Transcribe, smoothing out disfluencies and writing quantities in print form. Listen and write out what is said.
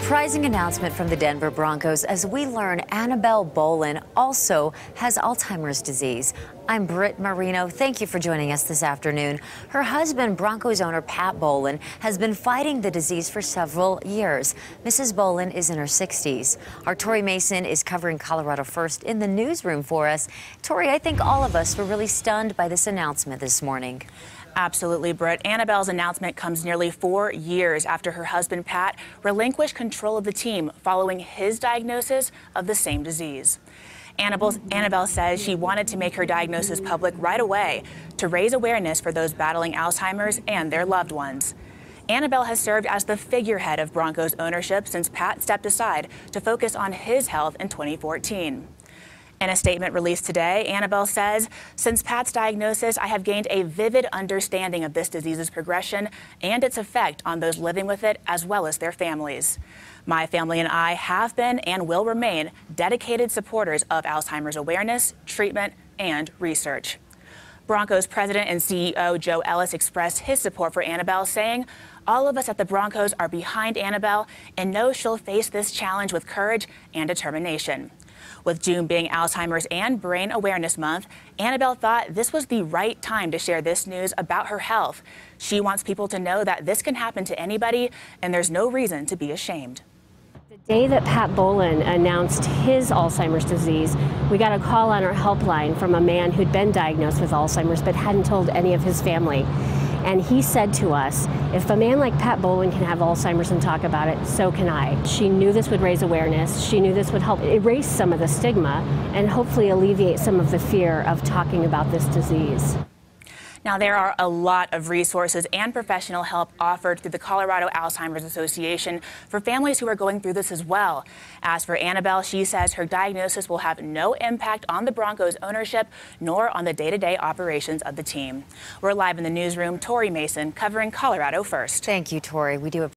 surprising announcement from the Denver Broncos as we learn Annabel Bowlen also has Alzheimer's disease. I'm Britt Marino. Thank you for joining us this afternoon. Her husband, Broncos owner Pat Bowlen, has been fighting the disease for several years. Mrs. Bowlen is in her 60s. Our Tori Mason is covering Colorado First in the newsroom for us. Tori, I think all of us were really stunned by this announcement this morning. Absolutely, Britt. Annabelle's announcement comes nearly 4 years after her husband, Pat, relinquished control of the team following his diagnosis of the same disease. Annabelle says she wanted to make her diagnosis public right away to raise awareness for those battling Alzheimer's and their loved ones. Annabelle has served as the figurehead of Broncos ownership since Pat stepped aside to focus on his health in 2014. In a statement released today, Annabelle says, "Since Pat's diagnosis, I have gained a vivid understanding of this disease's progression and its effect on those living with it as well as their families. My family and I have been and will remain dedicated supporters of Alzheimer's awareness, treatment, and research." Broncos president and CEO Joe Ellis expressed his support for Annabelle, saying, "All of us at the Broncos are behind Annabelle and know she'll face this challenge with courage and determination." With June being Alzheimer's and Brain Awareness Month, Annabelle thought this was the right time to share this news about her health. She wants people to know that this can happen to anybody and there's no reason to be ashamed. The day that Pat Bowlen announced his Alzheimer's disease, we got a call on our helpline from a man who'd been diagnosed with Alzheimer's but hadn't told any of his family. And he said to us, if a man like Pat Bowlen can have Alzheimer's and talk about it, so can I. She knew this would raise awareness. She knew this would help erase some of the stigma and hopefully alleviate some of the fear of talking about this disease. Now, there are a lot of resources and professional help offered through the Colorado Alzheimer's Association for families who are going through this as well. As for Annabelle, she says her diagnosis will have no impact on the Broncos ownership nor on the day-to-day operations of the team. We're live in the newsroom. Tori Mason covering Colorado First. Thank you, Tori. We do